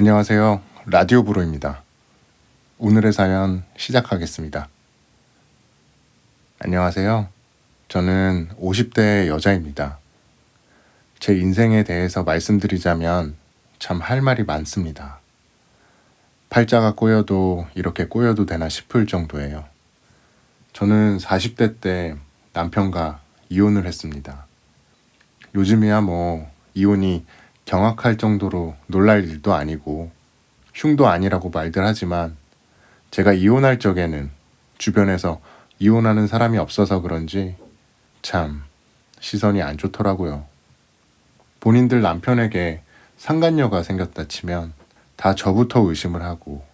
안녕하세요. 라디오 브로입니다. 오늘의 사연 시작하겠습니다. 안녕하세요. 저는 50대 여자입니다. 제 인생에 대해서 말씀드리자면 참 할 말이 많습니다. 팔자가 꼬여도 이렇게 꼬여도 되나 싶을 정도예요. 저는 40대 때 남편과 이혼을 했습니다. 요즘이야 이혼이 경악할 정도로 놀랄 일도 아니고 흉도 아니라고 말들 하지만 제가 이혼할 적에는 주변에서 이혼하는 사람이 없어서 그런지 참 시선이 안 좋더라고요. 본인들 남편에게 상간녀가 생겼다 치면 다 저부터 의심을 하고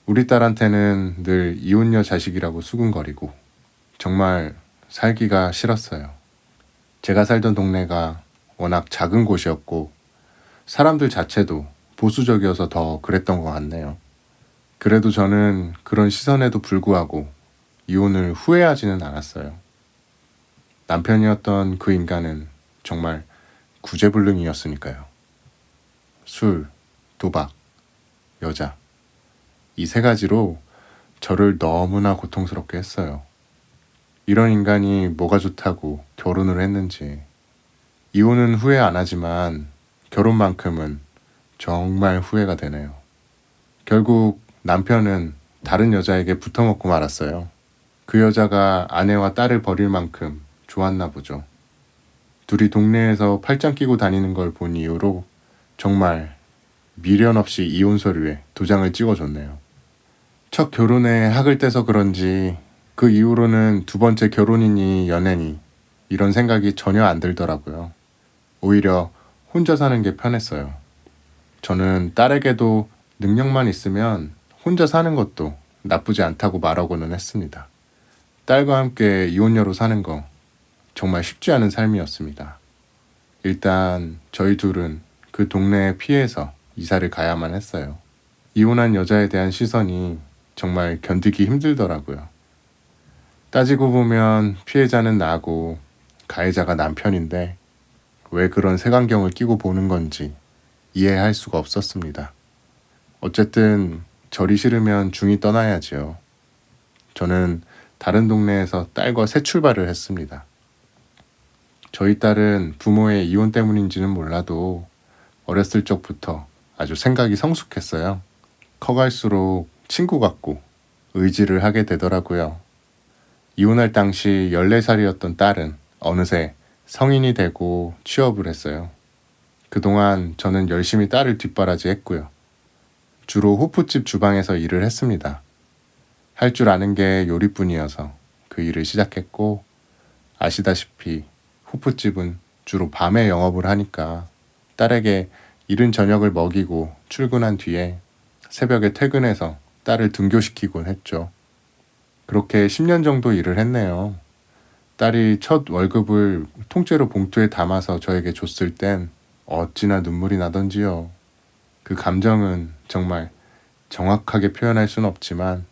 우리 딸한테는 늘 이혼녀 자식이라고 수군거리고 정말 살기가 싫었어요. 제가 살던 동네가 워낙 작은 곳이었고 사람들 자체도 보수적이어서 더 그랬던 것 같네요. 그래도 저는 그런 시선에도 불구하고 이혼을 후회하지는 않았어요. 남편이었던 그 인간은 정말 구제불능이었으니까요. 술, 도박, 여자. 이 세 가지로 저를 너무나 고통스럽게 했어요. 이런 인간이 뭐가 좋다고 결혼을 했는지. 이혼은 후회 안 하지만 결혼만큼은 정말 후회가 되네요. 결국 남편은 다른 여자에게 붙어먹고 말았어요. 그 여자가 아내와 딸을 버릴 만큼 좋았나 보죠. 둘이 동네에서 팔짱 끼고 다니는 걸 본 이후로 정말 미련 없이 이혼 서류에 도장을 찍어줬네요. 첫 결혼에 학을 떼서 그런지 그 이후로는 두 번째 결혼이니 연애니 이런 생각이 전혀 안 들더라고요. 오히려 혼자 사는 게 편했어요. 저는 딸에게도 능력만 있으면 혼자 사는 것도 나쁘지 않다고 말하고는 했습니다. 딸과 함께 이혼녀로 사는 거 정말 쉽지 않은 삶이었습니다. 일단 저희 둘은 그 동네에 피해서 이사를 가야만 했어요. 이혼한 여자에 대한 시선이 정말 견디기 힘들더라고요. 따지고 보면 피해자는 나고 가해자가 남편인데 왜 그런 색안경을 끼고 보는 건지 이해할 수가 없었습니다. 어쨌든 절이 싫으면 중이 떠나야지요. 저는 다른 동네에서 딸과 새 출발을 했습니다. 저희 딸은 부모의 이혼 때문인지는 몰라도 어렸을 적부터 아주 생각이 성숙했어요. 커갈수록 친구 같고 의지를 하게 되더라고요. 이혼할 당시 14살이었던 딸은 어느새 성인이 되고 취업을 했어요. 그동안 저는 열심히 딸을 뒷바라지했고요. 주로 호프집 주방에서 일을 했습니다. 할 줄 아는 게 요리뿐이어서 그 일을 시작했고 아시다시피 호프집은 주로 밤에 영업을 하니까 딸에게 이른 저녁을 먹이고 출근한 뒤에 새벽에 퇴근해서 딸을 등교시키곤 했죠. 그렇게 10년 정도 일을 했네요. 딸이 첫 월급을 통째로 봉투에 담아서 저에게 줬을 땐 어찌나 눈물이 나던지요. 그 감정은 정말 정확하게 표현할 순 없지만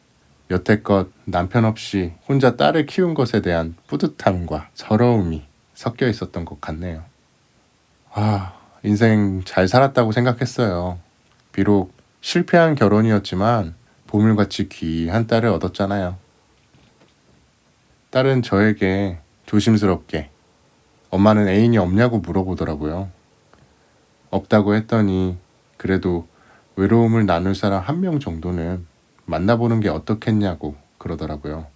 여태껏 남편 없이 혼자 딸을 키운 것에 대한 뿌듯함과 서러움이 섞여 있었던 것 같네요. 인생 잘 살았다고 생각했어요. 비록 실패한 결혼이었지만 보물같이 귀한 딸을 얻었잖아요. 딸은 저에게 조심스럽게 엄마는 애인이 없냐고 물어보더라고요. 없다고 했더니 그래도 외로움을 나눌 사람 한 명 정도는 만나보는 게 어떻겠냐고 그러더라고요.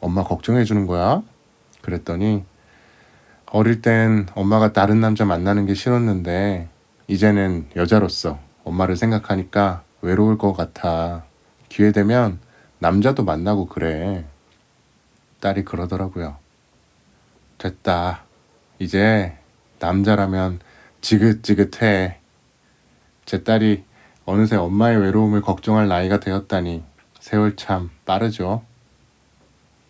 엄마 걱정해 주는 거야? 그랬더니 어릴 땐 엄마가 다른 남자 만나는 게 싫었는데 이제는 여자로서 엄마를 생각하니까 외로울 것 같아. 기회 되면 남자도 만나고 그래. 딸이 그러더라고요. 됐다. 이제 남자라면 지긋지긋해. 제 딸이 어느새 엄마의 외로움을 걱정할 나이가 되었다니 세월 참 빠르죠.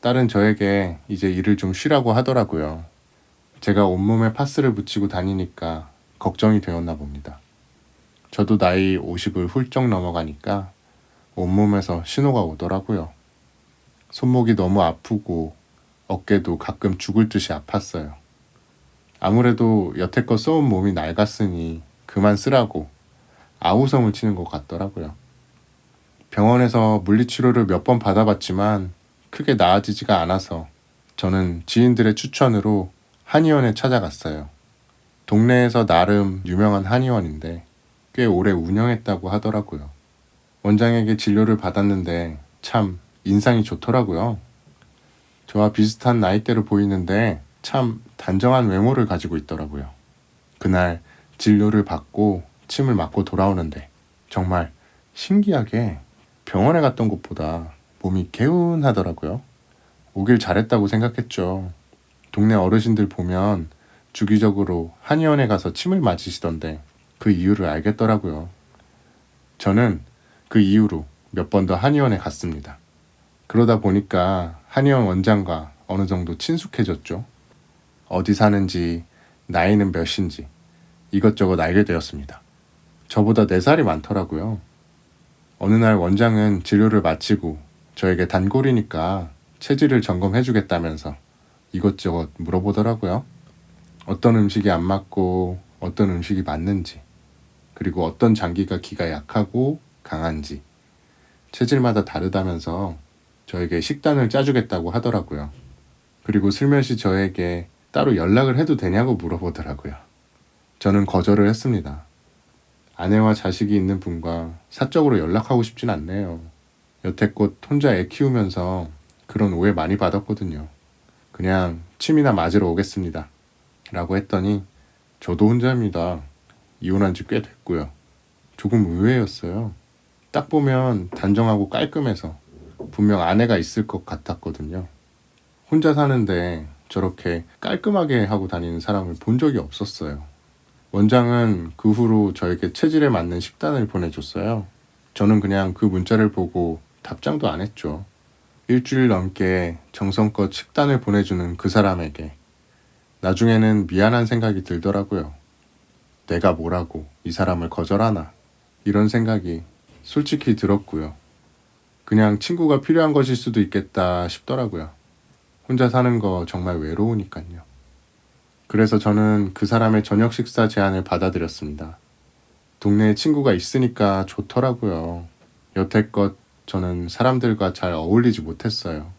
딸은 저에게 이제 일을 좀 쉬라고 하더라고요. 제가 온몸에 파스를 붙이고 다니니까 걱정이 되었나 봅니다. 저도 나이 50을 훌쩍 넘어가니까 온몸에서 신호가 오더라고요. 손목이 너무 아프고 어깨도 가끔 죽을 듯이 아팠어요. 아무래도 여태껏 써온 몸이 낡았으니 그만 쓰라고 아우성을 치는 것 같더라고요. 병원에서 물리치료를 몇 번 받아봤지만 크게 나아지지가 않아서 저는 지인들의 추천으로 한의원에 찾아갔어요. 동네에서 나름 유명한 한의원인데 꽤 오래 운영했다고 하더라고요. 원장에게 진료를 받았는데 참 인상이 좋더라고요. 저와 비슷한 나이대로 보이는데 참 단정한 외모를 가지고 있더라고요. 그날 진료를 받고 침을 맞고 돌아오는데 정말 신기하게 병원에 갔던 곳보다 몸이 개운하더라고요. 오길 잘했다고 생각했죠. 동네 어르신들 보면 주기적으로 한의원에 가서 침을 맞으시던데 그 이유를 알겠더라고요. 저는 그 이후로 몇 번 더 한의원에 갔습니다. 그러다 보니까 한의원 원장과 어느 정도 친숙해졌죠. 어디 사는지, 나이는 몇인지 이것저것 알게 되었습니다. 저보다 4살이 많더라고요. 어느 날 원장은 진료를 마치고 저에게 단골이니까 체질을 점검해 주겠다면서 이것저것 물어보더라고요. 어떤 음식이 안 맞고 어떤 음식이 맞는지, 그리고 어떤 장기가 기가 약하고 강한지, 체질마다 다르다면서 저에게 식단을 짜주겠다고 하더라고요. 그리고 슬며시 저에게 따로 연락을 해도 되냐고 물어보더라고요. 저는 거절을 했습니다. 아내와 자식이 있는 분과 사적으로 연락하고 싶진 않네요. 여태껏 혼자 애 키우면서 그런 오해 많이 받았거든요. 그냥 침이나 맞으러 오겠습니다. 라고 했더니 저도 혼자입니다. 이혼한 지 꽤 됐고요. 조금 의외였어요. 딱 보면 단정하고 깔끔해서 분명 아내가 있을 것 같았거든요. 혼자 사는데 저렇게 깔끔하게 하고 다니는 사람을 본 적이 없었어요. 원장은 그 후로 저에게 체질에 맞는 식단을 보내줬어요. 저는 그냥 그 문자를 보고 답장도 안 했죠. 일주일 넘게 정성껏 식단을 보내주는 그 사람에게 나중에는 미안한 생각이 들더라고요. 내가 뭐라고 이 사람을 거절하나, 이런 생각이 솔직히 들었고요. 그냥 친구가 필요한 것일 수도 있겠다 싶더라고요. 혼자 사는 거 정말 외로우니까요. 그래서 저는 그 사람의 저녁 식사 제안을 받아들였습니다. 동네에 친구가 있으니까 좋더라고요. 여태껏 저는 사람들과 잘 어울리지 못했어요.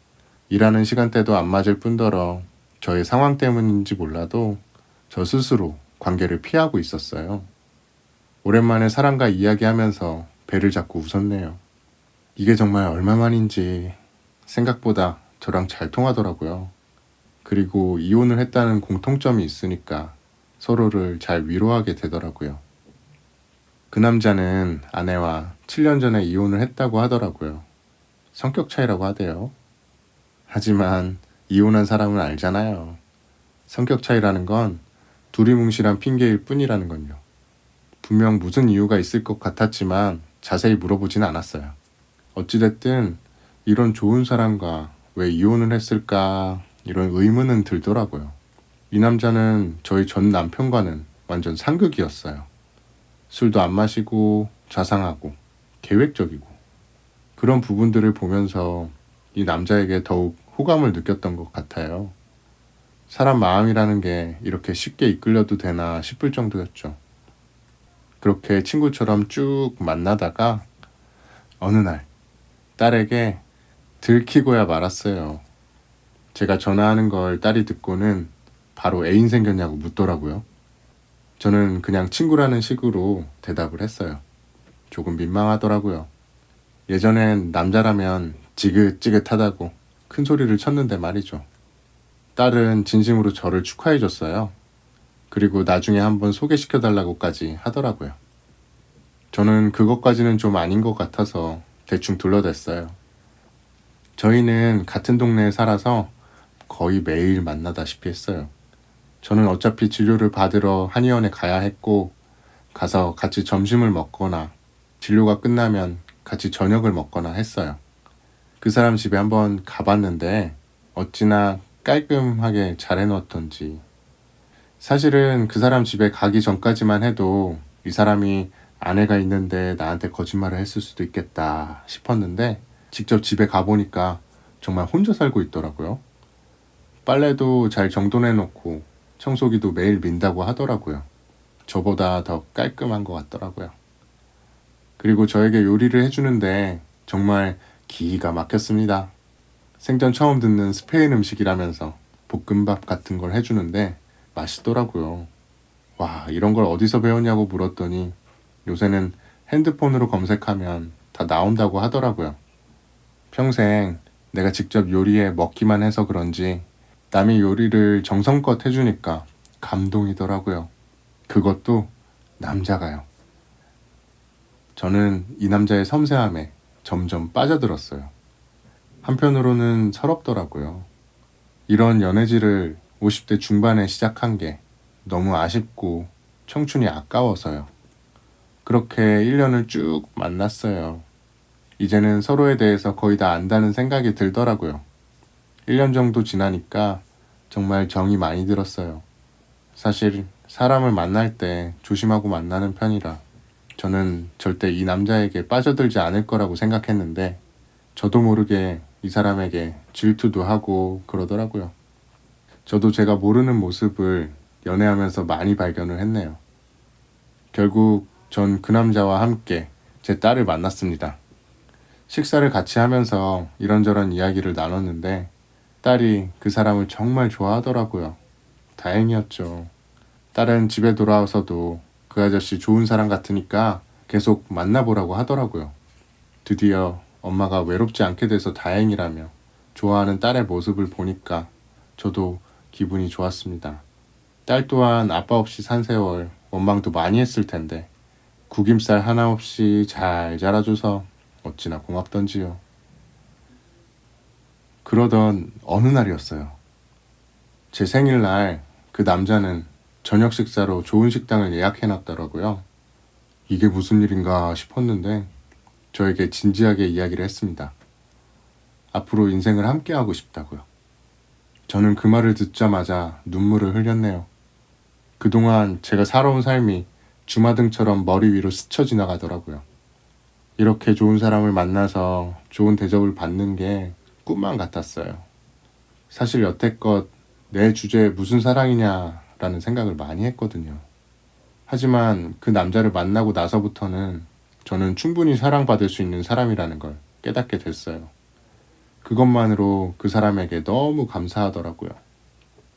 일하는 시간대도 안 맞을 뿐더러 저의 상황 때문인지 몰라도 저 스스로 관계를 피하고 있었어요. 오랜만에 사람과 이야기하면서 배를 잡고 웃었네요. 이게 정말 얼마만인지 생각보다 저랑 잘 통하더라고요. 그리고 이혼을 했다는 공통점이 있으니까 서로를 잘 위로하게 되더라고요. 그 남자는 아내와 7년 전에 이혼을 했다고 하더라고요. 성격 차이라고 하대요. 하지만 이혼한 사람은 알잖아요. 성격 차이라는 건 두리뭉실한 핑계일 뿐이라는 건요. 분명 무슨 이유가 있을 것 같았지만 자세히 물어보진 않았어요. 어찌됐든 이런 좋은 사람과 왜 이혼을 했을까, 이런 의문은 들더라고요. 이 남자는 저희 전 남편과는 완전 상극이었어요. 술도 안 마시고 자상하고 계획적이고, 그런 부분들을 보면서 이 남자에게 더욱 호감을 느꼈던 것 같아요. 사람 마음이라는 게 이렇게 쉽게 이끌려도 되나 싶을 정도였죠. 그렇게 친구처럼 쭉 만나다가 어느 날 딸에게 들키고야 말았어요. 제가 전화하는 걸 딸이 듣고는 바로 애인 생겼냐고 묻더라고요. 저는 그냥 친구라는 식으로 대답을 했어요. 조금 민망하더라고요. 예전엔 남자라면 지긋지긋하다고 큰 소리를 쳤는데 말이죠. 딸은 진심으로 저를 축하해줬어요. 그리고 나중에 한번 소개시켜달라고까지 하더라고요. 저는 그것까지는 좀 아닌 것 같아서 대충 둘러댔어요. 저희는 같은 동네에 살아서 거의 매일 만나다시피 했어요. 저는 어차피 진료를 받으러 한의원에 가야 했고, 가서 같이 점심을 먹거나 진료가 끝나면 같이 저녁을 먹거나 했어요. 그 사람 집에 한번 가봤는데 어찌나 깔끔하게 잘 해놓았던지. 사실은 그 사람 집에 가기 전까지만 해도 이 사람이 아내가 있는데 나한테 거짓말을 했을 수도 있겠다 싶었는데, 직접 집에 가보니까 정말 혼자 살고 있더라고요. 빨래도 잘 정돈해놓고 청소기도 매일 민다고 하더라고요. 저보다 더 깔끔한 것 같더라고요. 그리고 저에게 요리를 해주는데 정말 기가 막혔습니다. 생전 처음 듣는 스페인 음식이라면서 볶음밥 같은 걸 해주는데 맛있더라고요. 와, 이런 걸 어디서 배웠냐고 물었더니 요새는 핸드폰으로 검색하면 다 나온다고 하더라고요. 평생 내가 직접 요리해 먹기만 해서 그런지 남의 요리를 정성껏 해주니까 감동이더라고요. 그것도 남자가요. 저는 이 남자의 섬세함에 점점 빠져들었어요. 한편으로는 서럽더라고요. 이런 연애질을 50대 중반에 시작한 게 너무 아쉽고 청춘이 아까워서요. 그렇게 1년을 쭉 만났어요. 이제는 서로에 대해서 거의 다 안다는 생각이 들더라고요. 1년 정도 지나니까 정말 정이 많이 들었어요. 사실 사람을 만날 때 조심하고 만나는 편이라 저는 절대 이 남자에게 빠져들지 않을 거라고 생각했는데 저도 모르게 이 사람에게 질투도 하고 그러더라고요. 저도 제가 모르는 모습을 연애하면서 많이 발견을 했네요. 결국 전 그 남자와 함께 제 딸을 만났습니다. 식사를 같이 하면서 이런저런 이야기를 나눴는데 딸이 그 사람을 정말 좋아하더라고요. 다행이었죠. 딸은 집에 돌아와서도 그 아저씨 좋은 사람 같으니까 계속 만나보라고 하더라고요. 드디어 엄마가 외롭지 않게 돼서 다행이라며 좋아하는 딸의 모습을 보니까 저도 기분이 좋았습니다. 딸 또한 아빠 없이 산 세월 원망도 많이 했을 텐데 구김살 하나 없이 잘 자라줘서 어찌나 고맙던지요. 그러던 어느 날이었어요. 제 생일날 그 남자는 저녁 식사로 좋은 식당을 예약해놨더라고요. 이게 무슨 일인가 싶었는데 저에게 진지하게 이야기를 했습니다. 앞으로 인생을 함께하고 싶다고요. 저는 그 말을 듣자마자 눈물을 흘렸네요. 그동안 제가 살아온 삶이 주마등처럼 머리 위로 스쳐 지나가더라고요. 이렇게 좋은 사람을 만나서 좋은 대접을 받는 게 꿈만 같았어요. 사실 여태껏 내 주제에 무슨 사랑이냐라는 생각을 많이 했거든요. 하지만 그 남자를 만나고 나서부터는 저는 충분히 사랑받을 수 있는 사람이라는 걸 깨닫게 됐어요. 그것만으로 그 사람에게 너무 감사하더라고요.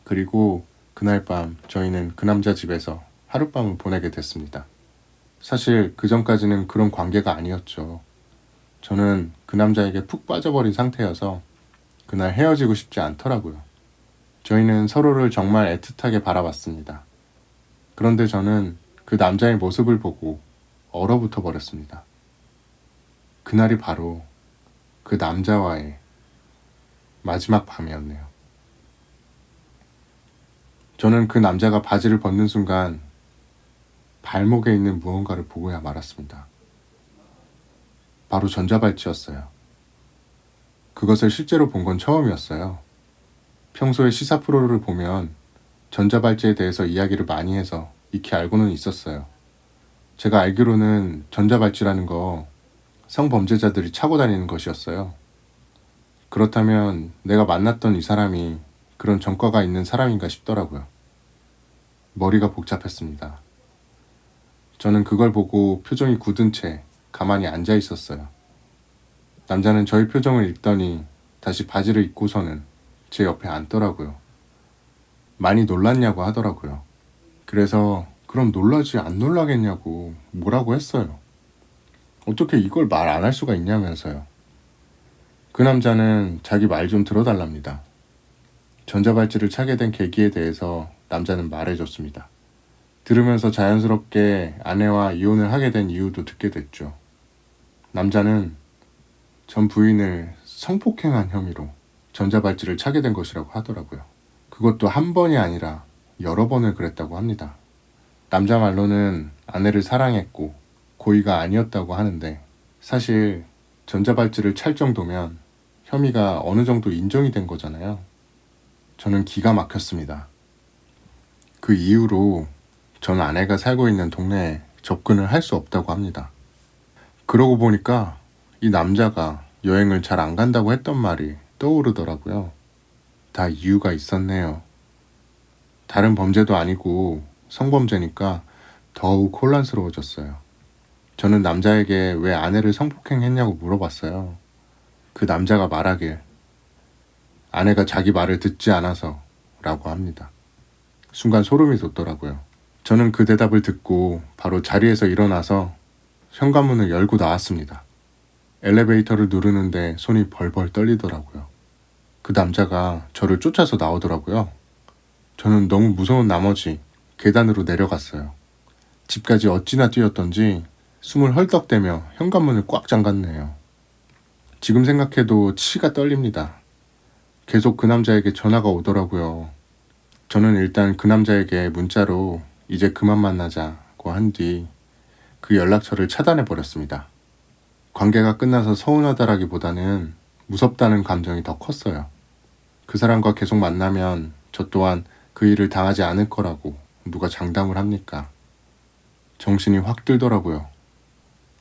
그리고 그날 밤 저희는 그 남자 집에서 하룻밤을 보내게 됐습니다. 사실 그 전까지는 그런 관계가 아니었죠. 저는 그 남자에게 푹 빠져버린 상태여서 그날 헤어지고 싶지 않더라고요. 저희는 서로를 정말 애틋하게 바라봤습니다. 그런데 저는 그 남자의 모습을 보고 얼어붙어 버렸습니다. 그날이 바로 그 남자와의 마지막 밤이었네요. 저는 그 남자가 바지를 벗는 순간 발목에 있는 무언가를 보고야 말았습니다. 바로 전자발찌였어요. 그것을 실제로 본 건 처음이었어요. 평소에 시사 프로를 보면 전자발찌에 대해서 이야기를 많이 해서 익히 알고는 있었어요. 제가 알기로는 전자발찌라는 거 성범죄자들이 차고 다니는 것이었어요. 그렇다면 내가 만났던 이 사람이 그런 전과가 있는 사람인가 싶더라고요. 머리가 복잡했습니다. 저는 그걸 보고 표정이 굳은 채 가만히 앉아 있었어요. 남자는 저의 표정을 읽더니 다시 바지를 입고서는 제 옆에 앉더라고요. 많이 놀랐냐고 하더라고요. 그래서 그럼 놀라지 안 놀라겠냐고 뭐라고 했어요. 어떻게 이걸 말 안 할 수가 있냐면서요. 그 남자는 자기 말 좀 들어달랍니다. 전자발찌를 차게 된 계기에 대해서 남자는 말해줬습니다. 들으면서 자연스럽게 아내와 이혼을 하게 된 이유도 듣게 됐죠. 남자는 전 부인을 성폭행한 혐의로 전자발찌를 차게 된 것이라고 하더라고요. 그것도 한 번이 아니라 여러 번을 그랬다고 합니다. 남자 말로는 아내를 사랑했고 고의가 아니었다고 하는데 사실 전자발찌를 찰 정도면 혐의가 어느 정도 인정이 된 거잖아요. 저는 기가 막혔습니다. 그 이후로 전 아내가 살고 있는 동네에 접근을 할 수 없다고 합니다. 그러고 보니까 이 남자가 여행을 잘 안 간다고 했던 말이 떠오르더라고요. 다 이유가 있었네요. 다른 범죄도 아니고 성범죄니까 더욱 혼란스러워졌어요. 저는 남자에게 왜 아내를 성폭행했냐고 물어봤어요. 그 남자가 말하길 아내가 자기 말을 듣지 않아서 라고 합니다. 순간 소름이 돋더라고요. 저는 그 대답을 듣고 바로 자리에서 일어나서 현관문을 열고 나왔습니다. 엘리베이터를 누르는데 손이 벌벌 떨리더라고요. 그 남자가 저를 쫓아서 나오더라고요. 저는 너무 무서운 나머지 계단으로 내려갔어요. 집까지 어찌나 뛰었던지 숨을 헐떡대며 현관문을 꽉 잠갔네요. 지금 생각해도 치가 떨립니다. 계속 그 남자에게 전화가 오더라고요. 저는 일단 그 남자에게 문자로 이제 그만 만나자고 한 뒤 그 연락처를 차단해버렸습니다. 관계가 끝나서 서운하다라기보다는 무섭다는 감정이 더 컸어요. 그 사람과 계속 만나면 저 또한 그 일을 당하지 않을 거라고 누가 장담을 합니까? 정신이 확 들더라고요.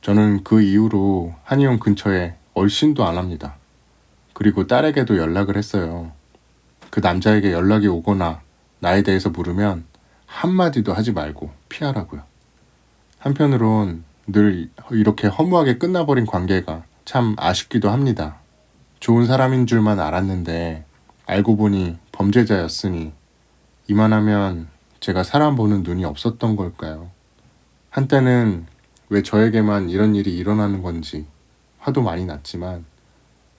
저는 그 이후로 한의원 근처에 얼씬도 안 합니다. 그리고 딸에게도 연락을 했어요. 그 남자에게 연락이 오거나 나에 대해서 물으면 한마디도 하지 말고 피하라고요. 한편으론 늘 이렇게 허무하게 끝나버린 관계가 참 아쉽기도 합니다. 좋은 사람인 줄만 알았는데 알고 보니 범죄자였으니 이만하면 제가 사람 보는 눈이 없었던 걸까요? 한때는 왜 저에게만 이런 일이 일어나는 건지 화도 많이 났지만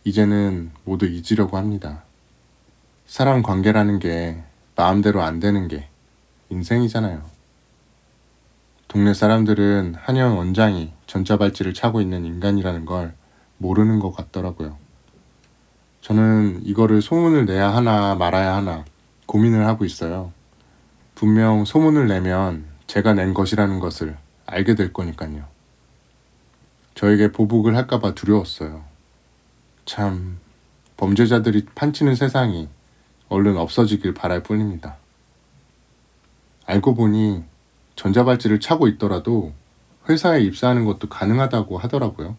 이제는 모두 잊으려고 합니다. 사람 관계라는 게 마음대로 안 되는 게 인생이잖아요. 동네 사람들은 한의원 원장이 전자발찌를 차고 있는 인간이라는 걸 모르는 것 같더라고요. 저는 이거를 소문을 내야 하나 말아야 하나 고민을 하고 있어요. 분명 소문을 내면 제가 낸 것이라는 것을 알게 될 거니까요. 저에게 보복을 할까봐 두려웠어요. 참, 범죄자들이 판치는 세상이 얼른 없어지길 바랄 뿐입니다. 알고 보니 전자발찌를 차고 있더라도 회사에 입사하는 것도 가능하다고 하더라고요.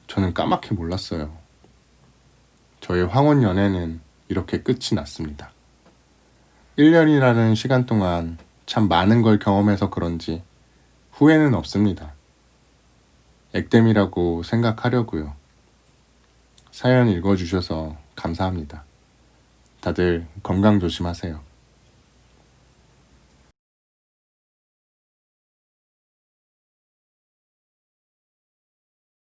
저는 까맣게 몰랐어요. 저의 황혼 연애는 이렇게 끝이 났습니다. 1년이라는 시간 동안 참 많은 걸 경험해서 그런지 후회는 없습니다. 액땜이라고 생각하려고요. 사연 읽어주셔서 감사합니다. 다들 건강 조심하세요.